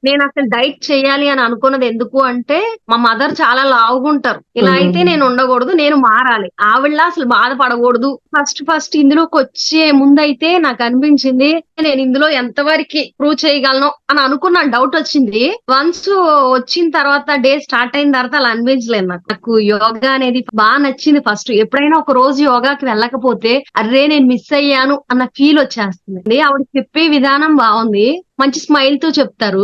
నేనసలు డైట్ చెయ్యాలి అని అనుకున్నది ఎందుకు అంటే, మా మదర్ చాలా లావుగుంటారు. ఇలా అయితే హ్మ్. నేను ఉండకూడదు. నేను మారాలి. ఆవిడలా అసలు బాధపడకూడదు. ఫస్ట్ ఫస్ట్ ఇందులోకొచ్చే ముందయితే నాకనిపించింది, నేను ఇందులో ఎంతవరకి ప్రూవ్ చేయగలను అని అనుకున్నాను. డౌటొచ్చింది. వన్స్ వచ్చిన తర్వాత డే స్టార్ట్ అయిన తర్వాత అలా అనిపించలేదు నాకు. నాకు యోగా అనేది నచ్చింది ఫస్ట్. ఎప్పుడైనా ఒక రోజు యోగాకి వెళ్ళకపోతే, అర్రే! నేను మిస్ అయ్యాను అన్న ఫీల్ వచ్చేస్తుంది. ఆవిడ చెప్పే విధానం బావుంది. మంచి స్మైల్‌తో చెప్తారు.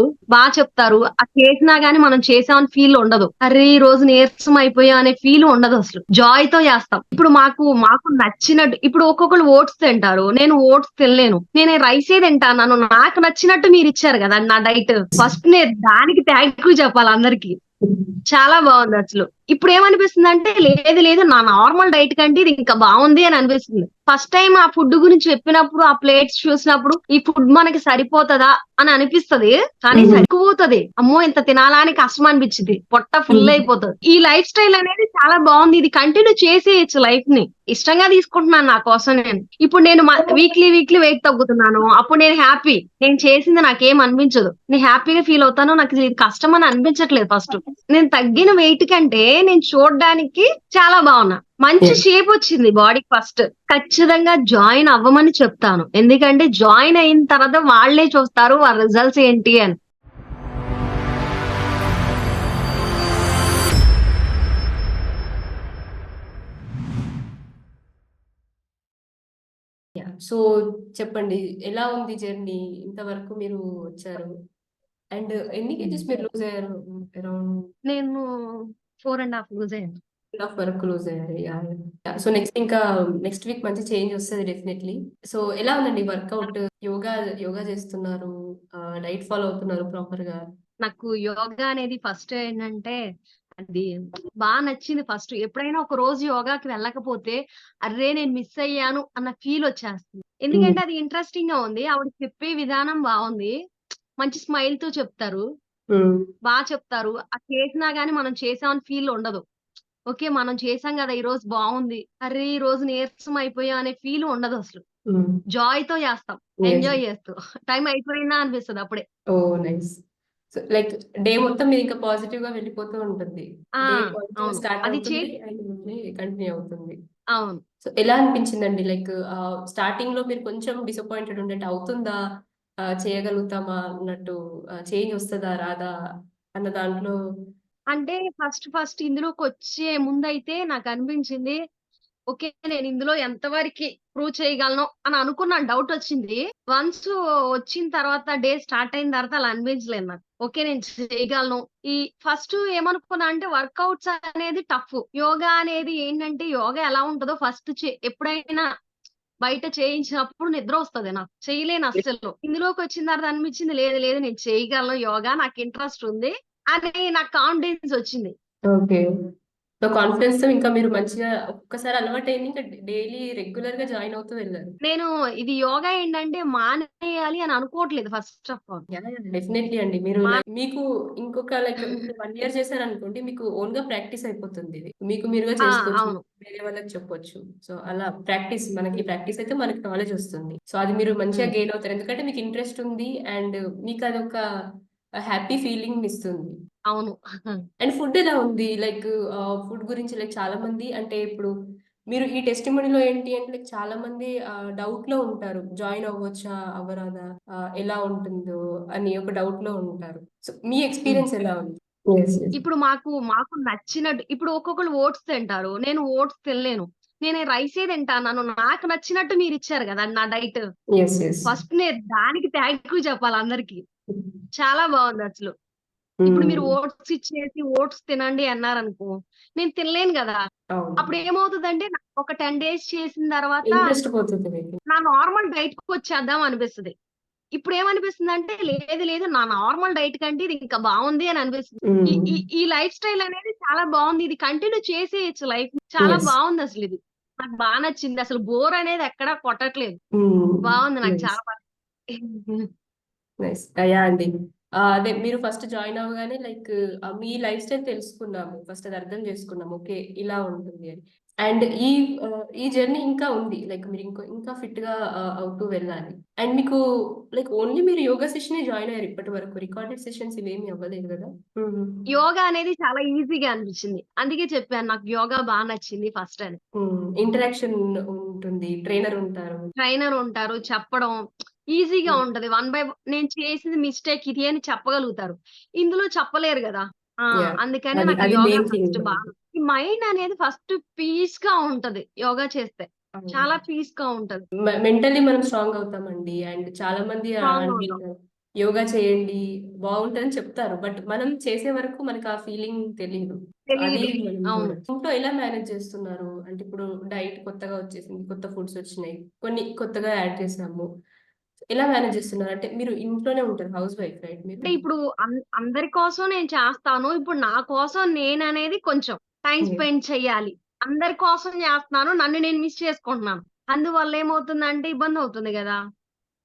చెప్తారు. అది చేసినా గాని మనం చేసామని ఫీల్ ఉండదు. అర్రే! ఈ రోజు నీరసం అయిపోయాం అనే ఫీల్ ఉండదసలు. జాయ్‌తో చేస్తాం. ఇప్పుడు మాకు నచ్చినట్టు ఇప్పుడు ఒక్కొక్కళ్ళు ఓట్స్ తింటారు. నేను ఓట్స్ తినలేను. నేను రైసే తింటాను. నాకు నచ్చినట్టు మీరిచ్చారు గదా! నా డైట్. ఫస్ట్ నేను దానికి థాంక్ యూ చెప్పాలి అందరికి. చాలా బావుందసలు. ఇప్పుడేమనిపిస్తుందంటే లేదు లేదు నా నార్మల్ డైట్ కంటే ఇది ఇంకా బావుంది అని అనిపిస్తుంది. ఫస్ట్ టైమ్ ఆ ఫుడ్ గురించి చెప్పినప్పుడు, ఆ ప్లేట్స్ చూసినప్పుడు ఈ ఫుడ్ మనకి సరిపోతదా అని అనిపిస్తది. కానీ హ్మ్. సరిపోతది. అమ్మో! ఇంత తినాలా అని కష్టం అనిపిచ్చిద్ది. పొట్ట ఫుల్ హ్మ్. అయిపోతది. ఈ లైఫ్ స్టైల్ అనేది చాలా బావుంది. ఇది కంటిన్యూ చేసేయొచ్చు లైఫ్‌ని. ఇష్టంగా తీసుకుంటున్నాను నా కోసం నేను. ఇప్పుడు నేను వీక్లీ వీక్లీ వెయిట్ తగ్గుతున్నాను. అప్పుడు నేను హ్యాపీ. నేను చేసింది నాకేం అనిపించదు. నేను హ్యాపీగా ఫీల్ అవుతాను. నాకు ఇది కష్టం అని అనిపించట్లేదు ఫస్ట్. నేను తగ్గిన వెయిట్ కంటే నేను చూడ్డానికి చాలా బాగున్నా. మంచి యాహ్! షేప్ వచ్చింది బాడీకి ఫస్ట్. ఖచ్చితంగా జాయిన్ అవ్వమని చెప్తాను. ఎందుకంటే జాయిన్ అయిన తర్వాత వాళ్ళే చూస్తారు ఆ రిజల్ట్స్ ఏంటి అని. యాహ్! సో, చెప్పండి ఎలా ఉంది జర్నీ? ఇంతవరకు మీరు వచ్చారు. అండ్ ఎన్ని కేజీస్ మీరు లూజ్ అయ్యారు? అరౌండ్ నేను 4 ½ లూజ్ అయ్యాను. హాఫ్ వరకు లూజ్ అయ్యారు. Yeah! Yeah! So, next week మంచి చేంజ్ వస్తది డెఫినైట్‌లీ. సో, ఎలా ఉందండి వర్కౌట్? యోగా యోగా చేస్తున్నారు. డైట్ ఫాలో అవుతున్నారు ప్రాపర్‌గా. నాకు యోగా అనేది ఫస్ట్ ఏంటంటే, అది నచ్చింది ఫస్ట్. ఎప్పుడైనా ఒక రోజు యోగాకి వెళ్ళకపోతే, అర్రే! నేను మిస్ అయ్యాను అన్న ఫీల్ వచ్చేస్తుంది. హ్మ్. ఎందుకంటే అది ఇంట్రెస్టింగ్‌గా ఉంది. ఆవిడ చెప్పే విధానం బావుంది. మంచి స్మైల్‌తో చెప్తారు. హ్మ్. చెప్తారు. అది చేసినా గాని మనం చేసామని ఫీల్ ఉండదు. ఓకే. మనం చేసాం గదా! ఈరోజు బావుంది. అర్రే! ఈరోజు నీరసం అయిపోయాం అనే ఫీల్ ఉండదసలు. హ్మ్. జాయ్‌తో చేస్తాం. యెస్. ఎంజాయ్ చేస్తూ. టైం అయిపోయిందా అనిపిస్తది అప్పుడే. ఓహ్! నైస్. సో, లైక్ డే మొత్తం మీరింకా పాజిటివ్‌గా వెళ్ళిపోతూ ఉంటుంది. ఆ! డే పాజిటివ్‌గా అవును. స్టార్ట్ అది అవుతుంది. అండ్ మళ్ళీ కంటిన్యూ అవుతుంది. అవును. సో, ఎలా అనిపించిందండి? లైక్ స్టార్టింగ్‌లో మీరు కొంచెం డిసప్పాయింటెడ్ ఉండుంటే అవుతుందా? చేయగలుగుతామా అన్నట్టు చేంజ్ వస్తదా? రాదా? అన్న దాంట్లో అంటే ఫస్ట్ ఫస్ట్ ఇందులోకొచ్చే ముందయితే నాకనిపించింది, ఓకే. నేను ఇందులో ఎంతవరకి ప్రూవ్ చేయగలను అని అనుకున్నాను. డౌటొచ్చింది. వన్స్ వచ్చిన తర్వాత డే స్టార్ట్ అయిన తర్వాత అలా అనిపించలేదు నాకు. ఓకే. నేను చేయగలను. ఈ ఫస్ట్ ఏమనుకున్నా అంటే వర్కౌట్స్ అనేది టఫ్. యోగా అనేది ఏంటంటే యోగా ఎలా ఉంటదో ఫస్ట్ ఎప్పుడైనా బయట చేయించినప్పుడు నిద్రొస్తది నాకు. చేయలేను అస్సలు. ఇందులోకొచ్చిన తర్వాత అనిపించింది లేదు లేదు నేను చేయగలను యోగా. నాకు ఇంట్రెస్ట్ ఉంది అని నాకు కాన్ఫిడెన్స్ వచ్చింది. ఓకే. సో, కాన్ఫిడెన్స్‌తో ఇంకా మీరు మంచిగా ఒక్కసారి అలవాటయింది ఇంకా డైలీ రెగ్యులర్‌గా జాయిన్ అవుతూ వెళ్లారు. నేను ఇది యోగా ఏంటంటే మానేయాలి అని అనుకోవట్లేదు first of all. Yeah! Yeah! Definitely అండి. మీరు మా మీకు ఇంకొక లైక్ ఇంకో 1 ఇయర్ చేశారనుకోండి మీకు ఓన్‌గా ప్రాక్టీస్ అయిపోతుంది ఇది. మీకు మీరుగా ఆ! చేసుకోవచ్చు. అవును. వేరే వాళ్ళకి చెప్పొచ్చు. సో, అలా మనకి ప్రాక్టీస్ అయితే మనకి నాలెడ్జ్ వస్తుంది. సో, అది మీరు మంచిగా హ్మ్. గెయిన్ అవుతారు. ఎందుకంటే మీకు ఇంట్రెస్ట్ ఉంది. అండ్ మీకదొక హ్యాపీ ఫీలింగ్‌నిస్తుంది. అవును. అండ్ ఫుడ్ ఎలా ఉంది? లైక్ ఫుడ్ గురించి లైక్ చాలామంది అంటే ఇప్పుడు మీరు ఈ టెస్టిమనీలో ఏంటి అంటే లైక్ చాలామంది డౌట్‌లో ఉంటారు. జాయిన్ అవ్వొచ్చా? అవ్వరాదా? ఎలా ఉంటుందో అని ఒక డౌట్‌లో ఉంటారు. సో, మీ హ్మ్. ఎక్స్‌పీరియన్స్ ఎలా ఉంది? యెస్. యెస్. ఇప్పుడు మాకు నచ్చినట్టు ఇప్పుడు ఒక్కొక్కళ్ళు ఓట్స్ తింటారు. నేను ఓట్స్ తినలేను. నేను రైసే తింటాను. నాకు నచ్చినట్టు మీరిచ్చారు గదా! నా డైట్. యెస్. యెస్. ఫస్ట్ నేను దానికి థాంక్ యూ చెప్పాలి అందరికి. చాలా బావుందసలు. ఇప్పుడు మీరు హ్మ్. ఓట్స్ ఇచ్చేసి ఓట్స్ తినండి అన్నారనుకో, నేను తినలేను గదా! అవును. అప్పుడేమవుతదంటే ఒక 10 డేస్ చేసిన తర్వాత ఇంట్రెస్ట్ పోతుంది మీకు. నా నార్మల్ డైట్‌కొచ్చేద్దాం అనిపిస్తది. ఇప్పుడేమనిపిస్తుందంటే లేదు లేదు నా నార్మల్ డైట్ కంటే ఇది ఇంకా బావుంది అని అనిపిస్తుంది. ఈ హ్మ్. ఈ ఈ లైఫ్ స్టైల్ అనేది చాలా బావుంది. ఇది కంటిన్యూ చేసేయొచ్చు లైఫ్. చాలా యెస్. బావుందసలిది. నాకు నచ్చింది. అసలు బోర్ అనేది ఎక్కడా కొట్టట్లేదు. హ్మ్. బావుంది నాకు నైస్. చాలా బాగా నైస్. యాహ్! అండి. అదే మీరు ఫస్ట్ జాయిన్ అవ్వగానే లైక్ మీ లైఫ్ స్టైల్ తెలుసుకున్నాము. ఫస్ట్ అది అర్థం చేసుకున్నాము. ఓకే, ఇలా ఉంటుంది అని. అండ్ ఈ జర్నీ ఇంకా ఉంది. లైక్ మీరు ఇంకా ఫిట్ గా అవుతూ వెళ్ళాలి. అండ్ మీకు లైక్ ఓన్లీ మీరు యోగా సెషన్ జాయిన్ అయ్యారు ఇప్పటి వరకు. రికార్డెడ్ సెషన్స్ ఇవేమి అవ్వలేదు కదా? యోగా అనేది చాలా ఈజీగా అనిపించింది. అందుకే చెప్పాను నాకు యోగా బాగా నచ్చింది ఫస్ట్ అని. ఇంటరాక్షన్ ఉంటుంది, ట్రైనర్ ఉంటారు. ట్రైనర్ ఉంటారు. చెప్పడం ఈజీగా ఉంటది. వన్ బై నేను చేసింది మిస్టేక్ ఇది అని చెప్పగలుగుతారు. ఇందులో చెప్పలేరు గదా! ఆ! యా, అందుకని అది నాకు అది యోగా మెయిన్ థింగ్. ఫస్ట్ బాగా ఈ మైండ్ అనేది ఫస్ట్ పీస్‌గా ఉంటది యోగా చేస్తే. చాలా పీస్‌గా ఉంటది. మెంటల్లీ మనం స్ట్రాంగ్ అవుతామండి. అండ్ చాలా మంది స్ట్రాంగ్ అవుతాం. అంటుంటారు యోగా చేయండి బాగుంటుందని చెప్తారు. బట్ మనం చేసే వరకు మనకు ఆ ఫీలింగ్ తెలియదు. సో అది తెలీదు. మనం అవును. చూడాలి. ఇంట్లో ఎలా మేనేజ్ చేస్తున్నారు? అంటే ఇప్పుడు డైట్ కొత్తగా వచ్చేసింది, కొత్త ఫుడ్స్ వచ్చినాయి, కొన్ని కొత్తగా యాడ్ చేసాము. ఎలా మేనేజ్ చేస్తున్నారు? అంటే మీరు ఇంట్లోనే ఉంటారు, హౌస్ వైఫ్ రైట్ మీరు? అంటే ఇప్పుడు అందరి కోసం నేను చేస్తాను. ఇప్పుడు నా కోసం నేననేది కొంచెం టైమ్ Yeah. స్పెండ్ చెయ్యాలి. అందరి కోసం చేస్తున్నాను. నన్ను నేను మిస్ చేసుకుంటున్నాను. అందువల్ల ఏమవుతుందంటే ఇబ్బందవుతుంది గదా!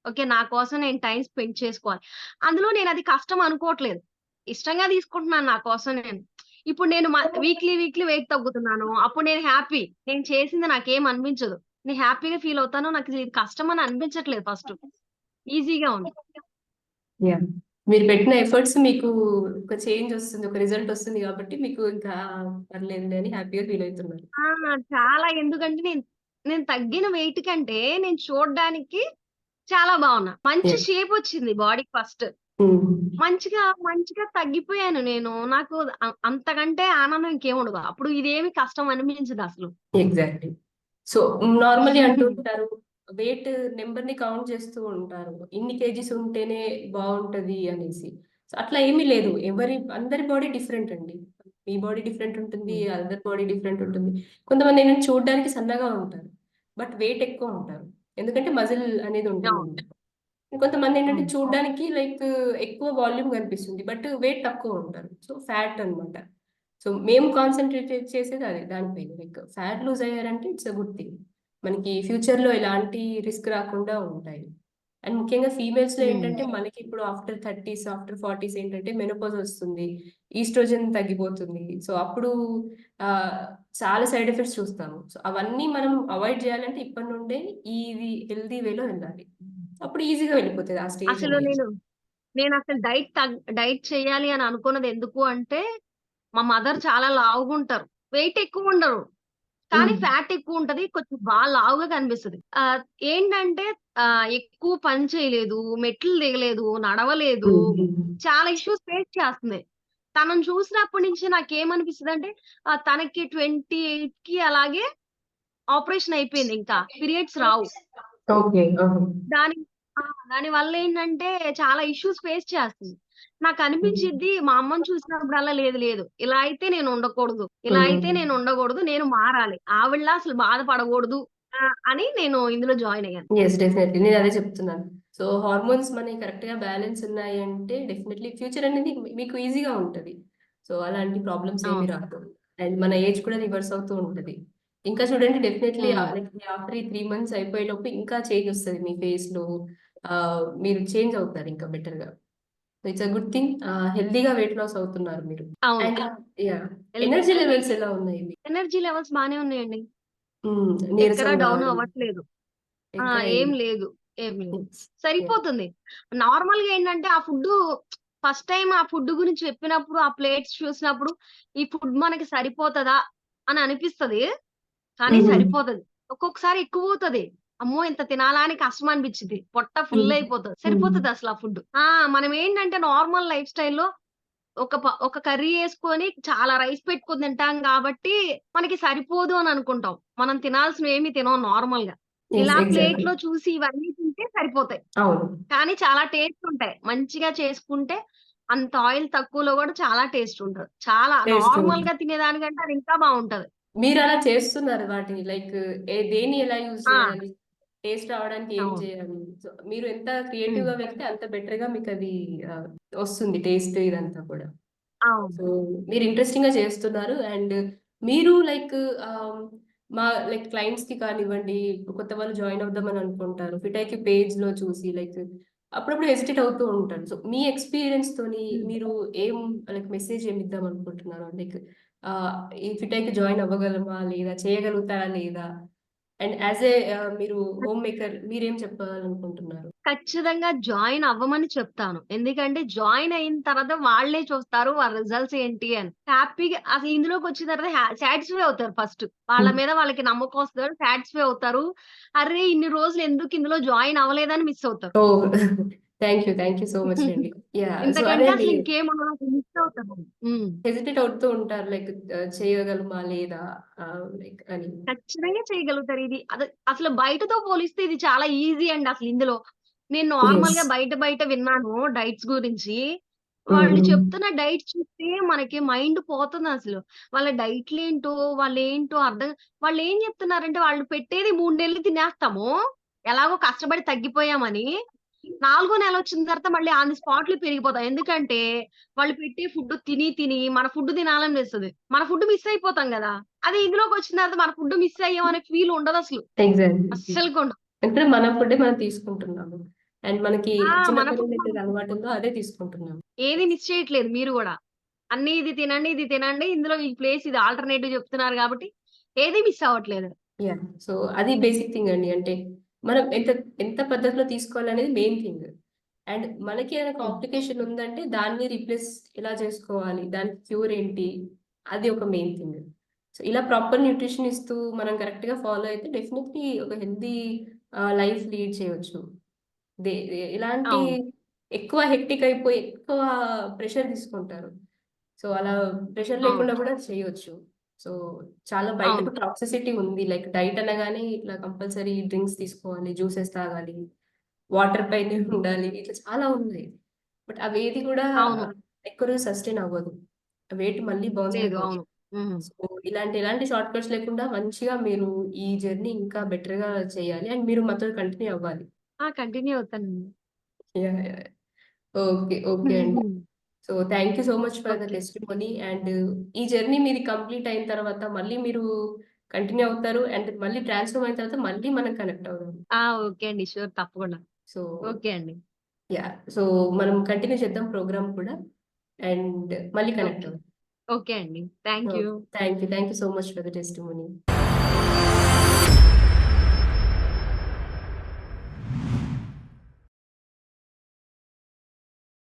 ఓకే. నా కోసం నేను టైమ్ స్పెండ్ చేసుకోవాలి. అందులో నేనది కష్టం అనుకోవట్లేదు. ఇష్టంగా తీసుకుంటున్నాను నా కోసం నేను. ఇప్పుడు నేను వీక్లీ వెయిట్ తగ్గుతున్నాను. అప్పుడు నేను హ్యాపీ. నేను చేసింది నాకేం అనిపించదు. నేను హ్యాపీగా ఫీల్ అవుతాను. నాకు ఇది కష్టం అని అనిపించట్లేదు ఫస్ట్. ఈజీగా ఉంది. యాహ్! మీరు పెట్టిన ఎఫర్ట్స్ మీకు ఒక చేంజ్ వస్తుంది. ఒక రిజల్ట్ వస్తుంది కాబట్టి మీకు ఇంకా పర్లేదులే అని హ్యాపీగా ఫీల్ అవుతున్నారు. ఆ! చాలా ఎందుకంటే నేను తగ్గిన వెయిట్ కంటే నేను చూడ్డానికి చాలా బాగున్నా. మంచి యాహ్! షేపొచ్చింది బాడీకి ఫస్ట్. హ్మ్. మంచిగా తగ్గిపోయాను నేను. నాకు అంతకంటే ఆనందం ఇంకేముండదు. అప్పుడు ఇదేమి కష్టం అనిపించదసలు. ఎగ్జాక్ట్‌లీ. సో, నార్మల్లీ అంటూ ఉంటారు. వెయిట్ నంబర్‌ని కౌంట్ చేస్తూ ఉంటారు. ఇన్ని కేజీస్ ఉంటేనే బావుంటది అనేసి. సో, అట్లా ఏమీ లేదు. అందరి బాడీ డిఫరెంట్ అండి. మీ బాడీ డిఫరెంట్ ఉంటుంది. హ్మ్. అదర్ బాడీ డిఫరెంట్ ఉంటుంది. కొంతమందేంటంటే చూడడానికి సన్నగా ఉంటారు. బట్ వెయిట్ ఎక్కువ ఉంటారు. ఎందుకంటే మజిల్ అనేది అవును. ఉంటుందన్నమాట. కొంతమందేంటంటే హ్మ్. చూడ్డానికి లైక్ ఎక్కువ వాల్యూమ్ కనిపిస్తుంది. బట్ వెయిట్ తక్కువ ఉంటారు. సో, ఫ్యాట్ అన్నమాట. సో, మేము కాన్సంట్రేట్ చేసేది అదే దానిపైన. లైక్ ఫ్యాట్ లూజ్ అయ్యారంటే ఇట్స్ ఎ గుడ్ థింగ్. మనకి ఫ్యూచర్‌లో ఎలాంటి రిస్క్ రాకుండా ఉంటాయి. అండ్ ముఖ్యంగా ఫీమేల్స్‌లో హ్మ్. ఏంటంటే మనకి ఇప్పుడు ఆఫ్టర్ 30స్, ఆఫ్టర్ 40స్ ఏంటంటే మెనోపాజ్ వస్తుంది. ఈస్ట్రోజన్ తగ్గిపోతుంది. సో, అప్పుడు ఆహ్, చాలా సైడ్ ఎఫెక్ట్స్ చూస్తాము. సో, అవన్నీ మనం అవాయిడ్ చేయాలంటే ఇప్పటి నుండే ఇది హెల్తీ వేలో వెళ్ళాలి. అప్పుడు ఈజీగా వెళ్ళిపోతది ఆ స్టేజ్ అసలు అనేది. నేనసలు డైట్ చేయాలి అని అనుకున్నది ఎందుకు అంటే, మా మదర్ చాలా లావుగుంటారు. వెయిట్ ఎక్కువుండరు. కానీ హ్మ్. ఫ్యాట్ ఎక్కువుంటది. కొంచెం లావుగా కనిపిస్తది. ఏంటంటే ఎక్కువ పని చేయలేదు, మెట్లు దిగలేదు, నడవలేదు. హ్మ్. హ్మ్. చాలా ఇష్యూస్ ఫేస్ చేస్తుంది. తనని చూసినప్పటి నుంచి నాకేమనిపిస్తదంటే తనకి 28కి అలాగే ఆపరేషన్ అయిపోయింది ఇంకా. పీరియడ్స్ రావు. ఓకే. ఆహా! దాని ఆ! దానివల్లేంటంటే చాలా ఇష్యూస్ ఫేస్ చేస్తుంది. నాకనిపించిద్ది మా అమ్మని చూసినప్పుడల్లా లేదు ఇలా అయితే నేనుండకూడదు. ఇలా అయితే హ్మ్. నేనుండకూడదు. నేను మారాలి. ఆవిడలా అసలు బాధపడకూడదు అని నేను ఇందులో జాయిన్ అయ్యాను. యెస్. డెఫినైట్‌లీ. నేనదే చెప్తున్నాను. సో, హార్మోన్స్ మనయి కరెక్ట్‌గా బ్యాలెన్స్ ఉన్నాయంటే డెఫినైట్‌లీ ఫ్యూచర్ అనేది మీకు ఈజీగా ఉంటది. సో, అలాంటి ప్రాబ్లమ్స్ ఏమి అవును. రాదు. అండ్ మన ఏజ్ కూడా రివర్స్ అవుతూ ఉంటది. ఇంకా చూడండి డెఫినైట్‌లీ హ్మ్. లైక్ ఆఫ్టర్ ఈ 3 మంత్స్ అయిపోయేలోపు ఇంకా చేంజ్ వస్తది మీ ఫేస్‌లో. మీరు చేంజ్ అవుతారు ఇంకా బెటర్‌గా. So, it's a good thing. హెల్తీగా వెయిట్ లాస్ అవుతున్నారు మీరు. అవును. And yeah! Healthy energy levels ఎలా ఉన్నాయి మీకు? ఎనర్జీ లెవెల్స్ బానే ఉన్నాయండి. ఎక్కడ నీరసం డౌన్ గాని అవ్వట్లేదు. ఎక్కడ ఏం ఏమి? లేదు. ఏం లేదు. యెస్. యాహ్! సరిపోతుంది. నార్మల్‌గా ఏంటంటే ఆ ఫుడ్డు ఫస్ట్ టైమ్ ఆ ఫుడ్ గురించి చెప్పినప్పుడు, ఆ ప్లేట్స్ చూసినప్పుడు, ఈ ఫుడ్ మనకి సరిపోతదా అని అనిపిస్తది. కానీ హ్మ్. సరిపోతది. ఒక్కొక్కసారి ఎక్కువవుతది. అమ్మో! ఇంత తినాలా అని కష్టం అనిపిచ్చిద్ది. పొట్ట ఫుల్ హ్మ్. అయిపోతది. హ్మ్. సరిపోతదసల ఆ ఫుడ్. మనం ఏంటంటే నార్మల్ లైఫ్ స్టైల్‌లో ఒక కర్రీ యేసుకొని చాలా రైస్ పెట్టుకొని తింటాం గాబట్టి, మనకి సరిపోదు అని అనుకుంటాం. మనం తినాల్సినవేమి తినం నార్మల్‌గా. యెస్. ఇలా ఎగ్జాక్ట్‌లీ. ప్లేట్‌లో చూసి ఇవన్నీ తింటే సరిపోతాయి. అవును. కానీ చాలా టేస్ట్ ఉంటాయి. మంచిగా చేసుకుంటే అంత ఆయిల్ తక్కువలో గూడా చాలా టేస్ట్ ఉంటది. చాలా టేస్ట్ ఉంటుంది. నార్మల్‌గా తినేదానికంటే అది ఇంకా బావుంటది. మీరలా చేస్తున్నారు వాటిని లైక్ దేన్ని ఎలా యూజ్ ఆ! చేయాలి? టేస్ట్ రావడానికి ఏం అవును. చేయాలి? సో, మీరు ఎంత హ్మ్. క్రియేటివ్‌గా వెళ్తే అంత బెటర్‌గా మీకది ఆహ్, వస్తుంది టేస్ట్ ఇదంతా కూడా. అవును. సో, మీరు ఇంట్రెస్టింగ్‌గా చేస్తున్నారు. అండ్ మీరు లైక్ ఆహ్, మా లైక్ క్లయింట్స్‌కి కానివ్వండి, కొత్త వాళ్ళు జాయిన్ అవుదామని అనుకుంటారు. ఫిటైకి పేజ్‌లో చూసి లైక్ అప్పుడప్పుడు హెసిటేట్ అవుతూ ఉంటాను. సో మీ ఎక్స్పీరియన్స్ తోని హ్మ్. మీరు ఏం లైక్ మెసేజ్ ఏమి ఇద్దాం అనుకుంటున్నారు? లైక్ ఈ ఫిటైకి జాయిన్ అవ్వగలమా లేదా? చేయగలుగుతారా లేదా? అండ్ యాజ్ ఏ మీరు హోమ్ మేకర్ మీరేం చెప్పాలనుకుంటున్నారు? ఖచ్చితంగా జాయిన్ అవ్వమని చెప్తాను. ఎందుకంటే జాయిన్ అయిన తర్వాత వాళ్ళే చూస్తారు వాళ్ళ రిజల్ట్స్ ఏంటి అని. హ్యాపీగా అసలు ఇందులోకొచ్చిన తర్వాత సాటిస్ఫై అవుతారు ఫస్ట్. వాళ్ళ మీద వాళ్ళకి నమ్మకం వస్తది. సాటిస్ఫై అవుతారు. అర్రే! ఇన్ని రోజులు ఎందుకు ఇందులో జాయిన్ అవ్వలేదని మిస్ అవుతారు. ఓహ్! థ్యాంక్ యూ సో మచ్ అండి. యాహ్! సో అదే ఇంతకంటే అండి. అసలు ఇంకేముండదు. అసలు మిస్ అవుతారు. హ్మ్. హెసిటేట్ అవుతూ ఉంటారు. లైక్ చేయగలమా లేదా లైక్ అని. ఖచ్చితంగా చేయగలుగుతారు ఇది. అసలు బయటతో పోలిస్తే ఇది చాలా ఈజీ అండి అసలు ఇందులో. నేను యెస్. నార్మల్‌గా బయట విన్నాను డైట్స్ గురించి. వాళ్ళు హ్మ్. చెప్తున్న డైట్ చూస్తే మనకి మైండ్ పోతుందసలు. వాళ్ళ డైట్‌లేంటో, వాళ్ళేంటో వాళ్ళేం చెప్తున్నారంటే వాళ్ళు పెట్టేది 3 నెలలు తినేస్తాము. ఎలాగో కష్టపడి తగ్గిపోయామని. నాలుగో నెలొచ్చిన తర్వాత మళ్ళీ ఆన్ ది స్పాట్‌లో పెరిగిపోతాం. ఎందుకంటే వాళ్ళు పెట్టే ఫుడ్ తిని మన ఫుడ్ తినాలనిపిస్తది. మన ఫుడ్ మిస్ అయిపోతాం గదా! అదే ఇందులోకొచ్చిన తర్వాత మన ఫుడ్ మిస్ అయ్యాం అనే ఫీల్ ఉండదసలు. ఎగ్జాక్ట్‌లీ. అస్సలకుండదు. అంటే మన ఫుడ్డే మనం తీసుకుంటున్నాము. అండ్ మనకి మన చిన్నప్పటి ఫుడ్ నుండి మనం ఏదైతే అలవాటుందో తీసుకుంటున్నాం. అదే తీసుకుంటున్నాం. ఏది మిస్ చేయట్లేదు మీరు గూడా. అన్నీ ఇది తినండి, ఇది తినండి. ఇందులో ఈ ప్లేస్ ఇది ఆల్టర్‌నేటివ్ చెప్తున్నారు గాబట్టి ఏది మిస్ అవ్వట్లేదు. యాహ్! సో అది బేసిక్ థింగ్ అండి. అంటే మనం ఎంత ఎంత పద్ధతిలో తీసుకోవాలనేది మెయిన్ థింగ్. అండ్ మనకి ఏదైనా హ్మ్. కాంప్లికేషన్ ఉందంటే దాన్ని రీప్లేస్ ఎలా చేసుకోవాలి? దానికి క్యూర్ ఏంటి? అది ఒక మెయిన్ థింగ్. సో ఇలా ప్రాపర్ న్యూట్రిషన్ ఇస్తూ మనం కరెక్ట్‌గా ఫాలో అయితే డెఫినెట్‌లీ ఒక హెల్తీ లైఫ్ లీడ్ చేయొచ్చు. ఇలాంటి అవును. ఎక్కువ హెక్టిక్ అయిపోయి ఎక్కువ ప్రెషర్ తీసుకుంటారు. సో, అలా ప్రెషర్ అవును. లేకుండా కూడా చేయొచ్చు. సో, చాలా బయట అవును. టాక్సిసిటీ ఉంది. లైక్ డైట్ అనగానే ఇట్లా కంపల్సరీ డ్రింక్స్ తీసుకోవాలి, జ్యూసెస్ తాగాలి, వాటర్ పైనే ఉండాలి. ఇట్లా చాలా ఉన్నాయి. బట్ అవేది కూడా అవును. ఎక్కువ రోజులు సస్టైన్ అవ్వదు. వెయిట్ మళ్ళీ బౌన్స్ లేదు. బ్యాక్ అవును. అవుతుంది. హ్మ్. సో, ఎలాంటి షార్ట్ కట్స్ లేకుండా మంచిగా మీరు ఈ జర్నీ ఇంకా బెటర్‌గా చేయాలి. అండ్ మీరు మాతో కంటిన్యూ అవ్వాలి. ఆ! కంటిన్యూ అవుతానండి. యాహ్! ఓకే అండి. So, thank you so much for the okay. Testimony and ఈ జర్నీ మీది కంప్లీట్ అయిన తర్వాత మళ్ళీ మీరు కంటిన్యూ అవుతారు. అండ్ మళ్ళీ ట్రాన్స్‌ఫార్మ్ అయిన తర్వాత మళ్ళీ మనం కనెక్ట్ అవుదాం. ఆ! ఓకే అండి. ష్యూర్ తప్పకుండా. సో, ఓకే అండి. యాహ్! సో, మనం కంటిన్యూ చేద్దాం ప్రోగ్రామ్ కూడా. అండ్ మళ్ళీ కనెక్ట్ ఓకే. అవుదాం. ఓకే అండి. Thank you. Okay. Thank you so much for the testimony.